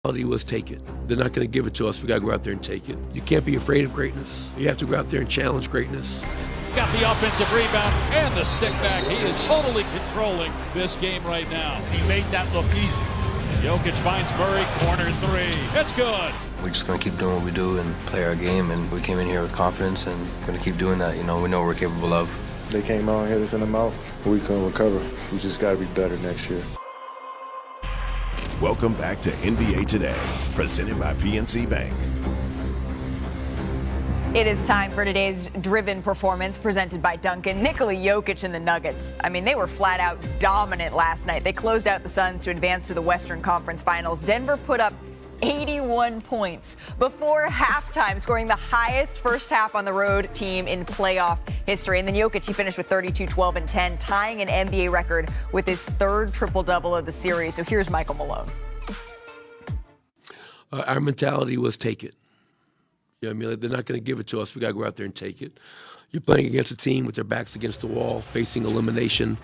Was take it. They're not going to give it to us. We got to go out there and take it. You can't be afraid of greatness. You have to go out there and challenge greatness. Got the offensive rebound and the stick back. He is totally controlling this game right now. He made that look easy. Jokic finds Murray, corner three. It's good. We're just going to keep doing what we do and play our game, and we came in here with confidence and going to keep doing that. You know, we know what we're capable of. They came out and hit us in the mouth. We couldn't recover. We just got to be better next year. Welcome back to NBA Today, presented by PNC Bank. It is time for today's driven performance presented by Duncan. Nikola Jokic and the Nuggets. I mean, they were flat out dominant last night. They closed out the Suns to advance to the Western Conference Finals. Denver put up 81 points before halftime, scoring the highest first half on the road team in playoff history. And then Jokic, he finished with 32, 12, and 10, tying an NBA record with his third triple-double of the series. So here's Michael Malone. Our mentality was take it. You know what I mean? They're not going to give it to us. We got to go out there and take it. You're playing against a team with their backs against the wall, facing elimination.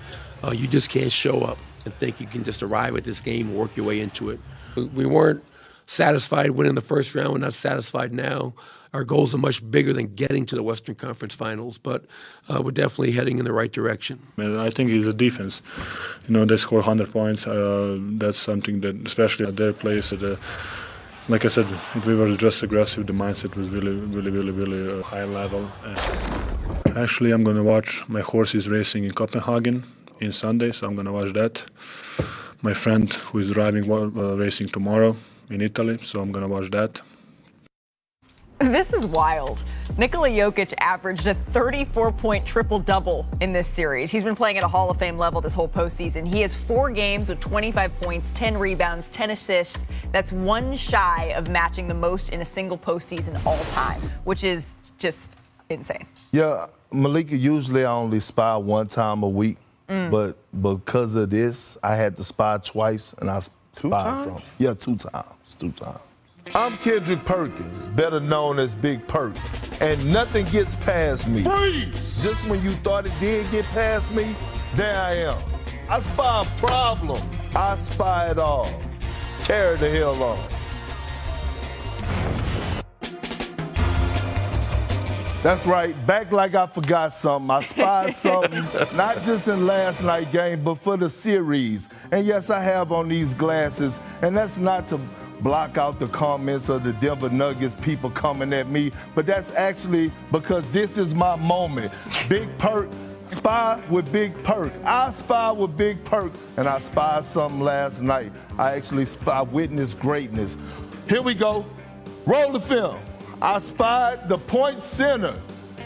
You just can't show up and think you can just arrive at this game and work your way into it. We weren't satisfied winning the first round. We're not satisfied now. Our goals are much bigger than getting to the Western Conference Finals, but we're definitely heading in the right direction. I think it's a defense. You know, they score 100 points. That's something that, especially at their place, like I said, if we were just aggressive, the mindset was really high level. Actually, I'm going to watch my horses racing in Copenhagen in Sunday, so I'm going to watch that. My friend who is driving racing tomorrow in Italy, so I'm going to watch that. This is wild. Nikola Jokic averaged a 34-point triple-double in this series. He's been playing at a Hall of Fame level this whole postseason. He has 4 games with 25 points, 10 rebounds, 10 assists. That's one shy of matching the most in a single postseason all time, which is just insane. Yeah, Malika, usually I only spy one time a week, but because of this, I had to spy twice, and I spied something. Yeah, 2 times. I'm Kendrick Perkins, better known as Big Perk, and nothing gets past me. Freeze! Just when you thought it did get past me, there I am. I spy a problem. I spy it all. Carry the hell on. That's right, back like I forgot something. I spied something, not just in last night's game, but for the series. And yes, I have on these glasses, and that's not to block out the comments of the Denver Nuggets people coming at me, but that's actually because this is my moment. Big Perk, spy with Big Perk. I spy with Big Perk, and I spied something last night. I witnessed greatness. Here we go. Roll the film. I spied the point center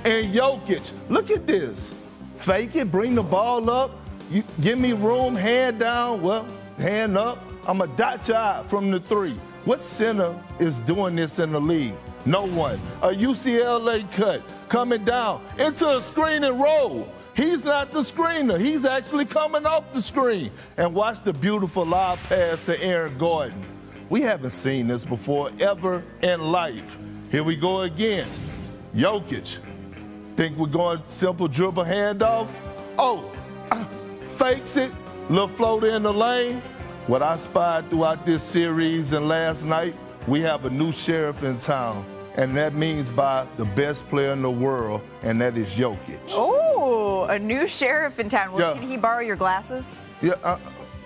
and Jokic. Look at this. Fake it, bring the ball up. You give me room, hand down, well, hand up. I'm a dot your eye from the 3. What center is doing this in the league? No one. A UCLA cut coming down into a screen and roll. He's not the screener. He's actually coming off the screen. And watch the beautiful lob pass to Aaron Gordon. We haven't seen this before ever in life. Here we go again. Jokic. Think we're going simple dribble handoff? Oh, fakes it. Little floater in the lane. What I spied throughout this series and last night, we have a new sheriff in town. And that means by the best player in the world, and that is Jokic. Oh, a new sheriff in town. Well, Can he borrow your glasses? Yeah, I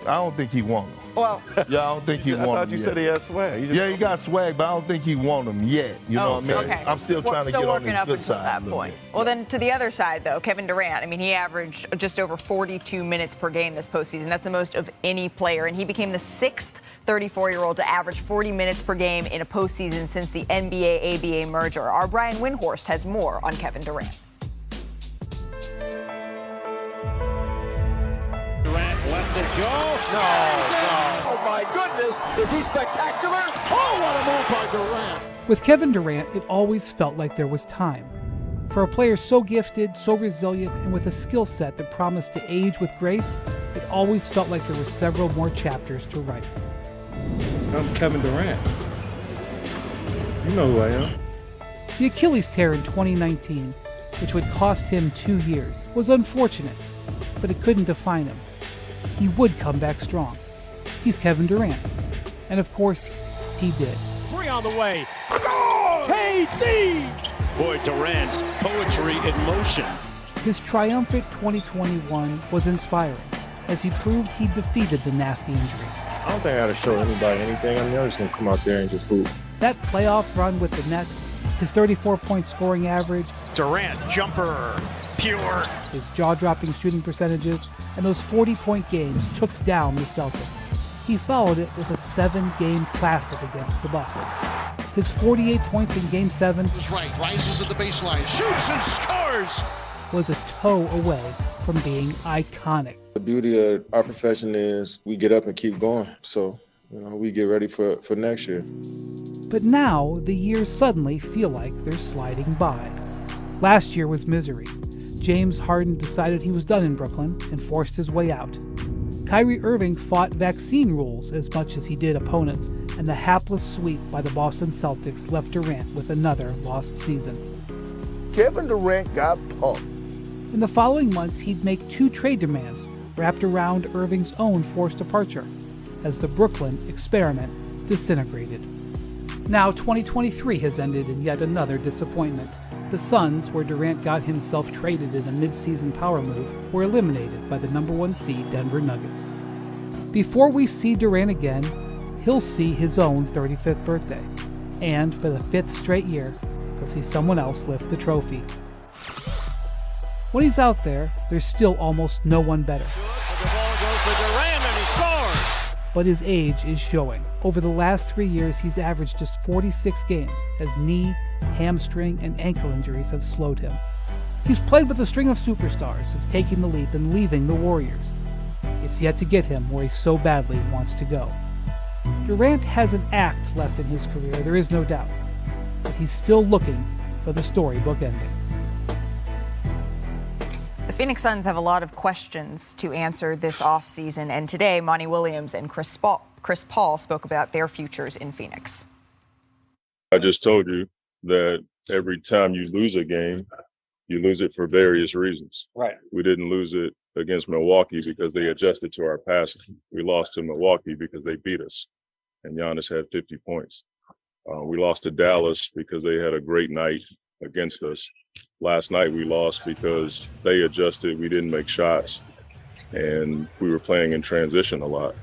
don't think he won them. Well, yeah, I don't think he won them. I thought you said he had swag. Yeah, he got swag, but I don't think he won them yet. You know what I mean? Okay. I'm still trying to get on his good side. That point. Well, then to the other side, though, Kevin Durant. I mean, he averaged just over 42 minutes per game this postseason. That's the most of any player, and he became the 6th 34-year-old to average 40 minutes per game in a postseason since the NBA-ABA merger. Our Brian Windhorst has more on Kevin Durant. Durant lets it go. No. Oh, my goodness. Is he spectacular? Oh, what a move by Durant. With Kevin Durant, it always felt like there was time. For a player so gifted, so resilient, and with a skill set that promised to age with grace, it always felt like there were several more chapters to write. I'm Kevin Durant. You know who I am. The Achilles tear in 2019, which would cost him 2 years, was unfortunate, but it couldn't define him. He would come back strong. He's Kevin Durant. And of course, He did. Three on the way. KD! Boy, Durant, poetry in motion. His triumphant 2021 was inspiring as he proved he defeated the nasty injury. I don't think I got to show anybody anything. I mean, I'm just going to come out there and just hoop. That playoff run with the Nets, his 34-point scoring average, Durant, jumper, pure. his jaw-dropping shooting percentages, and those 40-point games took down the Celtics. He followed it with a 7-game classic against the Bucks. His 48 points in Game 7 Right, rises at the baseline, shoots and scores. was a toe away from being iconic. The beauty of our profession is we get up and keep going. So, we get ready for next year. But now, the years suddenly feel like they're sliding by. Last year was misery. James Harden decided he was done in Brooklyn and forced his way out. Kyrie Irving fought vaccine rules as much as he did opponents, and the hapless sweep by the Boston Celtics left Durant with another lost season. Kevin Durant got punked. In the following months, he'd make 2 trade demands wrapped around Irving's own forced departure, as the Brooklyn experiment disintegrated. Now 2023 has ended in yet another disappointment. The Suns, where Durant got himself traded in a mid-season power move, were eliminated by the number 1 seed Denver Nuggets. Before we see Durant again, he'll see his own 35th birthday. And for the 5th straight year, he'll see someone else lift the trophy. When he's out there, there's still almost no one better. The ball goes to Durant and he scores. But his age is showing. Over the last 3 years, he's averaged just 46 games as knee, hamstring, and ankle injuries have slowed him. He's played with a string of superstars since taking the leap and leaving the Warriors. It's yet to get him where he so badly wants to go. Durant has an act left in his career, there is no doubt, but he's still looking for the storybook ending. The Phoenix Suns have a lot of questions to answer this offseason, and today Monty Williams and Chris Paul spoke about their futures in Phoenix. I just told you that every time you lose a game, you lose it for various reasons. Right. We didn't lose it against Milwaukee because they adjusted to our passing. We lost to Milwaukee because they beat us, and Giannis had 50 points. We lost to Dallas because they had a great night against us. Last night we lost because they adjusted, we didn't make shots, and we were playing in transition a lot.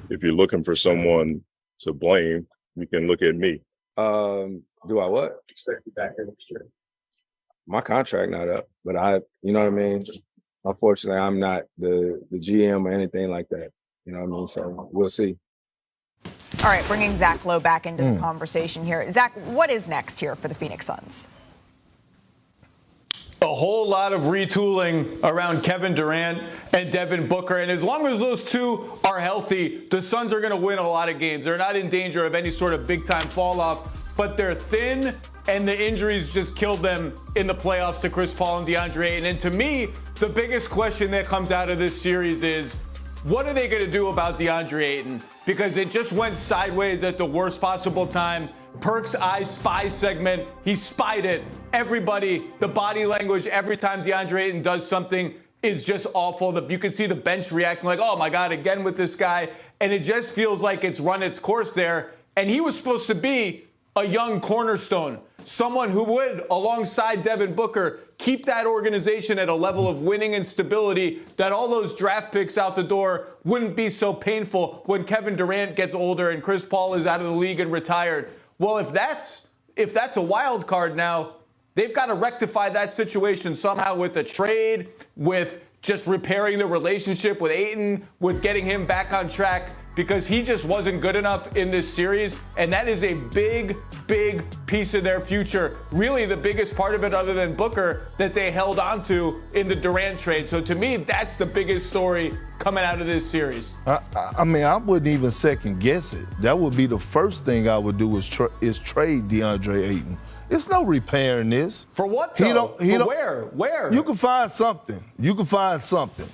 If you're looking for someone to blame, you can look at me. Do I what? My contract not up, but you know what I mean? Unfortunately, I'm not the GM or anything like that. You know what I mean? So we'll see. All right, bringing Zach Lowe back into the conversation here. Zach, what is next here for the Phoenix Suns? A whole lot of retooling around Kevin Durant and Devin Booker. And as long as those two are healthy, the Suns are going to win a lot of games. They're not in danger of any sort of big-time fall-off, but they're thin, and the injuries just killed them in the playoffs to Chris Paul and DeAndre Ayton. And to me, the biggest question that comes out of this series is, what are they going to do about DeAndre Ayton? Because it just went sideways at the worst possible time. Perk's I Spy segment, he spied it. Everybody, the body language, every time DeAndre Ayton does something is just awful. You can see the bench reacting like, oh my God, again with this guy. And it just feels like it's run its course there. And he was supposed to be a young cornerstone, someone who would, alongside Devin Booker, keep that organization at a level of winning and stability that all those draft picks out the door wouldn't be so painful when Kevin Durant gets older and Chris Paul is out of the league and retired. Well, if that's a wild card now, they've got to rectify that situation somehow with a trade, with just repairing the relationship with Ayton, with getting him back on track, because he just wasn't good enough in this series. And that is a big, big piece of their future. Really the biggest part of it, other than Booker, that they held on to in the Durant trade. So to me, that's the biggest story coming out of this series. I mean, I wouldn't even second guess it. That would be the first thing I would do is trade DeAndre Ayton. It's no repairing this. For what, though? Where? You can find something. You can find something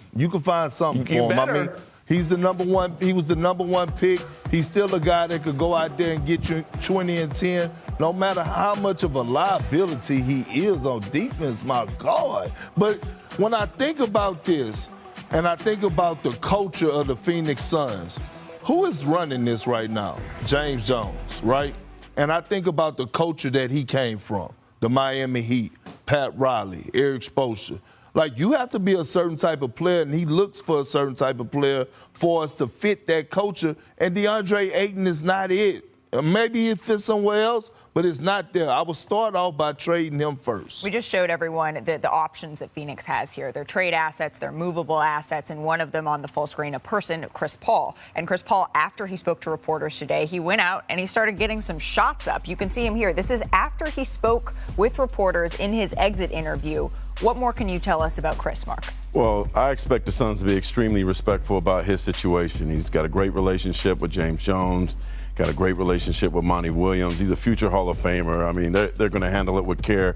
for him. I mean, he's the number one. He was the number one pick. He's still a guy that could go out there and get you 20 and 10. No matter how much of a liability he is on defense, my God. But when I think about this, and I think about the culture of the Phoenix Suns, who is running this right now? James Jones, right? And I think about the culture that he came from, the Miami Heat, Pat Riley, Eric Spoelstra. Like, you have to be a certain type of player, and he looks for a certain type of player for us to fit that culture, and DeAndre Ayton is not it. Maybe he fits somewhere else, but it's not there. I will start off by trading him first. We just showed everyone the options that Phoenix has here. They're trade assets, they're movable assets, and one of them on the full screen, a person, Chris Paul. And Chris Paul, after he spoke to reporters today, he went out and he started getting some shots up. You can see him here. This is after he spoke with reporters in his exit interview. What more can you tell us about Chris, Mark? Well, I expect the Suns to be extremely respectful about his situation. He's got a great relationship with James Jones. Got a great relationship with Monty Williams. He's a future Hall of Famer. I mean, they're going to handle it with care.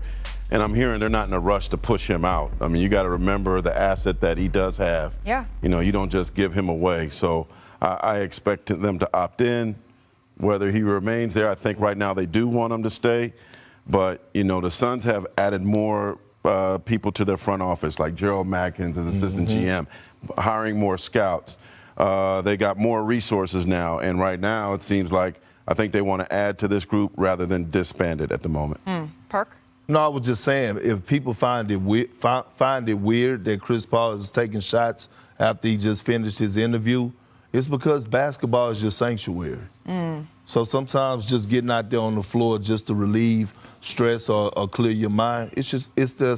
And I'm hearing they're not in a rush to push him out. I mean, you got to remember the asset that he does have. Yeah. You know, you don't just give him away. So I expect them to opt in. Whether he remains there, I think right now they do want him to stay. But, you know, the Suns have added more people to their front office, like Gerald Mackins as assistant GM, hiring more scouts. They got more resources now, and right now it seems like I think they want to add to this group rather than disband it at the moment. Perk? No, I was just saying, if people find it weird that Chris Paul is taking shots after he just finished his interview, it's because basketball is your sanctuary. So sometimes just getting out there on the floor just to relieve stress or clear your mind, it's the